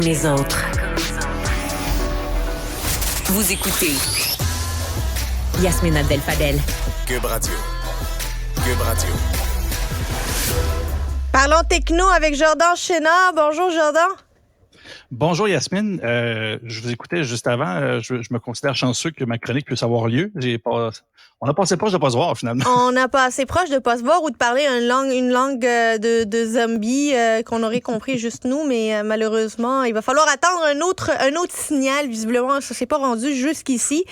Les autres. Vous écoutez Yasmine Abdel-Fadel. Cube Radio. Cube Radio. Parlons techno avec Jordan Chénard. Bonjour, Jordan. Bonjour Yasmine, je vous écoutais juste avant, je me considère chanceux que ma chronique puisse avoir lieu. On a passé proche de pas se voir finalement. On n'a pas assez proche de pas se voir ou de parler une langue de zombies qu'on aurait compris juste nous, mais malheureusement, il va falloir attendre un autre signal. Visiblement, ça s'est pas rendu jusqu'ici.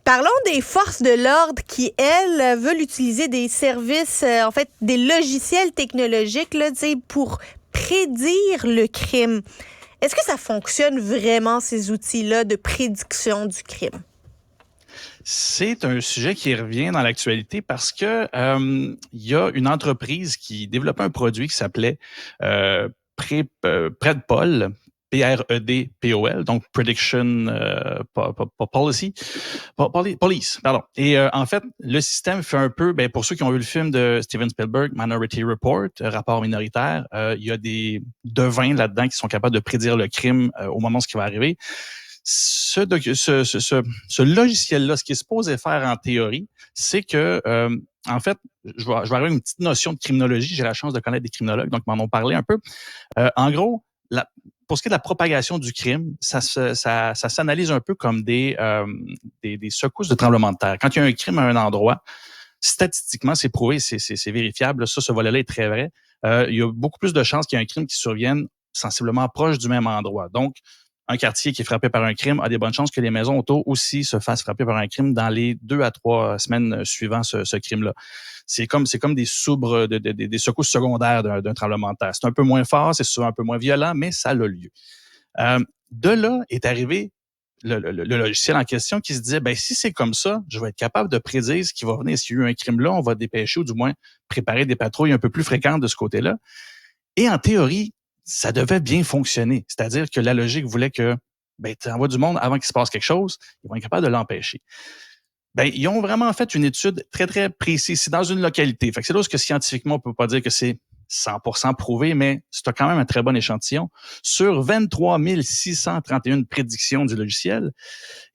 Parlons des forces de l'ordre qui, elles, veulent utiliser des services, en fait, des logiciels technologiques là, pour prédire le crime. Est-ce que ça fonctionne vraiment, ces outils-là de prédiction du crime? C'est un sujet qui revient dans l'actualité parce que il y a une entreprise qui développait un produit qui s'appelait Predpol, P-R-E-D-P-O-L, donc Prediction Police, pardon. Et en fait, le système fait un peu, pour ceux qui ont vu le film de Steven Spielberg, Minority Report, rapport minoritaire, il y a des devins là-dedans qui sont capables de prédire le crime au moment où ce qui va arriver. Ce logiciel-là, ce qui est supposé faire en théorie, c'est que, en fait, je vais arriver à une petite notion de criminologie. J'ai la chance de connaître des criminologues, donc ils m'en ont parlé un peu. En gros, pour ce qui est de la propagation du crime, ça s'analyse un peu comme des secousses de tremblement de terre. Quand il y a un crime à un endroit, statistiquement, c'est prouvé, c'est vérifiable. Ça, ce volet-là est très vrai. Il y a beaucoup plus de chances qu'il y ait un crime qui survienne sensiblement proche du même endroit. Donc, un quartier qui est frappé par un crime a des bonnes chances que les maisons autour aussi se fassent frapper par un crime dans les 2 à 3 semaines suivant ce crime-là. C'est comme des soubres, des secousses secondaires d'un tremblement de terre. C'est un peu moins fort, c'est souvent un peu moins violent, mais ça a lieu. De là est arrivé le logiciel en question qui se disait, si c'est comme ça, je vais être capable de prédire ce qui va venir. S'il y a eu un crime là, on va dépêcher ou du moins préparer des patrouilles un peu plus fréquentes de ce côté-là. Et en théorie, ça devait bien fonctionner. C'est-à-dire que la logique voulait que tu envoies du monde avant qu'il se passe quelque chose, ils vont être capables de l'empêcher. Ils ont vraiment fait une étude très, très précise. C'est dans une localité. Fait que c'est là où scientifiquement, on peut pas dire que c'est 100% prouvé, mais c'est quand même un très bon échantillon. Sur 23 631 prédictions du logiciel,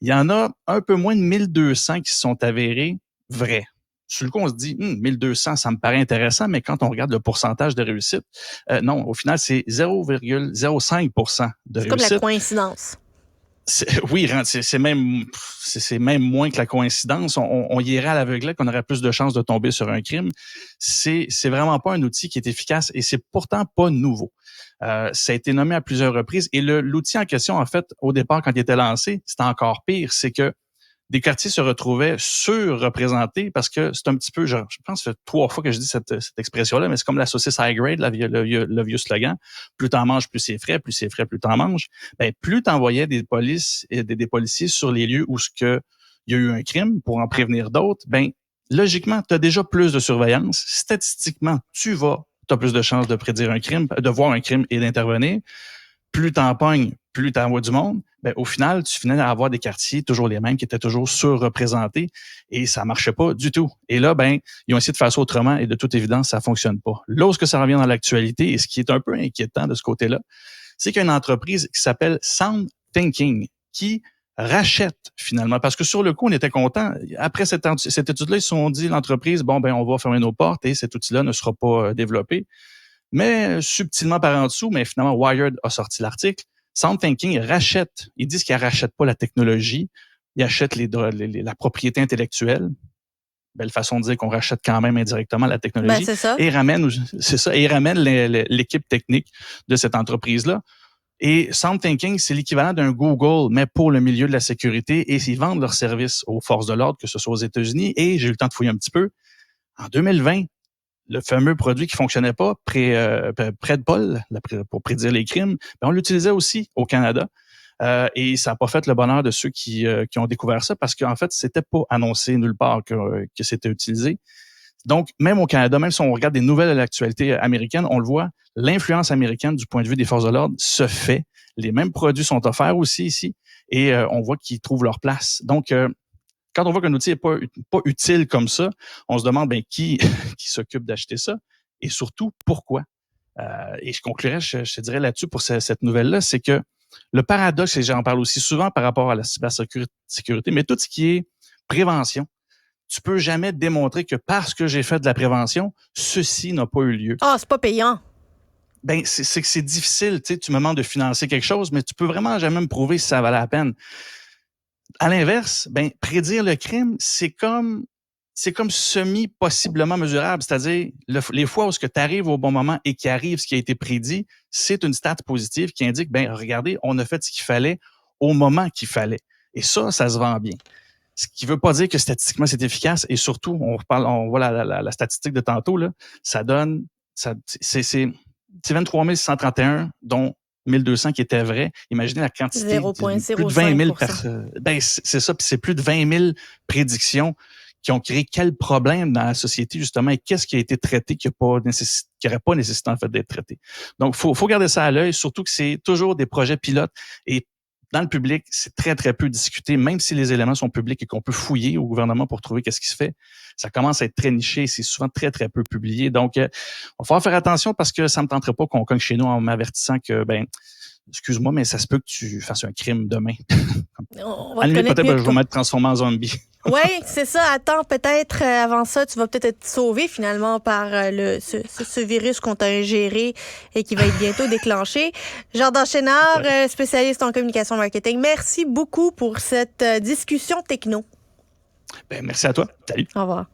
il y en a un peu moins de 1200 qui sont avérées vraies. Sur le coup, on se dit, 1200, ça me paraît intéressant, mais quand on regarde le pourcentage de réussite, non, au final, c'est 0,05% de réussite. C'est comme la coïncidence. Oui, c'est même moins que la coïncidence. On y irait à l'aveuglette qu'on aurait plus de chances de tomber sur un crime. C'est vraiment pas un outil qui est efficace et c'est pourtant pas nouveau. Ça a été nommé à plusieurs reprises et l'outil en question, en fait, au départ, quand il était lancé, c'était encore pire. C'est que des quartiers se retrouvaient surreprésentés parce que c'est un petit peu, je pense que ça fait 3 fois que je dis cette expression-là, mais c'est comme la saucisse high grade, le vieux slogan. Plus t'en manges, plus c'est frais, plus t'en manges. Plus t'envoyais des polices et des policiers sur les lieux où il y a eu un crime pour en prévenir d'autres, logiquement, tu as déjà plus de surveillance. Statistiquement, tu as plus de chances de prédire un crime, de voir un crime et d'intervenir. Plus t'en pognes, plus t'envoies du monde. Au final, tu finis à avoir des quartiers, toujours les mêmes, qui étaient toujours surreprésentés et ça marchait pas du tout. Et là, ils ont essayé de faire ça autrement et de toute évidence, ça fonctionne pas. Là où ça revient dans l'actualité et ce qui est un peu inquiétant de ce côté-là, c'est qu'il y a une entreprise qui s'appelle Sound Thinking qui rachète finalement, parce que sur le coup, on était content. Après cette étude-là, ils se sont dit, l'entreprise, on va fermer nos portes et cet outil-là ne sera pas développé. Mais subtilement par en dessous, mais finalement, Wired a sorti l'article. Sound Thinking rachète. Ils disent qu'ils ne rachètent pas la technologie, ils achètent la propriété intellectuelle. Belle façon de dire qu'on rachète quand même indirectement la technologie. C'est ça. Et ils ramènent l'équipe technique de cette entreprise-là. Et Sound Thinking, c'est l'équivalent d'un Google, mais pour le milieu de la sécurité. Et ils vendent leurs services aux forces de l'ordre, que ce soit aux États-Unis. Et j'ai eu le temps de fouiller un petit peu. En 2020, le fameux produit qui fonctionnait pas, Predpol, pour prédire les crimes, on l'utilisait aussi au Canada. Et ça n'a pas fait le bonheur de ceux qui ont découvert ça parce qu'en fait, c'était pas annoncé nulle part que c'était utilisé. Donc, même au Canada, même si on regarde des nouvelles de l'actualité américaine, on le voit, l'influence américaine du point de vue des forces de l'ordre se fait. Les mêmes produits sont offerts aussi ici et on voit qu'ils trouvent leur place. Donc, quand on voit qu'un outil n'est pas utile comme ça, on se demande qui s'occupe d'acheter ça et surtout pourquoi. Et je conclurais, je te dirais là-dessus pour cette nouvelle-là, c'est que le paradoxe, et j'en parle aussi souvent par rapport à la cybersécurité, mais tout ce qui est prévention, tu peux jamais démontrer que parce que j'ai fait de la prévention, ceci n'a pas eu lieu. Ah, c'est pas payant. Ben, c'est que c'est difficile, tu me demandes de financer quelque chose, mais tu peux vraiment jamais me prouver si ça valait la peine. À l'inverse, ben, prédire le crime, c'est comme semi-possiblement mesurable. C'est-à-dire, les fois où tu arrives au bon moment et qu'il arrive ce qui a été prédit, c'est une stat positive qui indique, ben, regardez, on a fait ce qu'il fallait au moment qu'il fallait. Et ça se vend bien. Ce qui veut pas dire que statistiquement c'est efficace. Et surtout, on voit la statistique de tantôt, là, c'est 23 631, dont 1200 qui étaient vrais. Imaginez la quantité. Plus de 20 000 personnes. Ben, c'est ça. Puis c'est plus de 20 000 prédictions qui ont créé quel problème dans la société, justement, et qu'est-ce qui a été traité qui n'aurait pas nécessité, en fait, d'être traité. Donc, faut garder ça à l'œil, surtout que c'est toujours des projets pilotes et dans le public, c'est très, très peu discuté, même si les éléments sont publics et qu'on peut fouiller au gouvernement pour trouver qu'est-ce qui se fait. Ça commence à être très niché et c'est souvent très, très peu publié. Donc, il va falloir faire attention parce que ça me tenterait pas qu'on cogne chez nous en m'avertissant que, ben, excuse-moi, mais ça se peut que tu fasses un crime demain. On va à la limite, peut-être mieux, je vais m'être transformé en zombie. Oui, c'est ça. Attends, peut-être avant ça, tu vas peut-être être sauvé finalement par ce virus qu'on t'a ingéré et qui va être bientôt déclenché. Jordan Chénard, spécialiste en communication marketing, merci beaucoup pour cette discussion techno. Ben, merci à toi. Salut. Au revoir.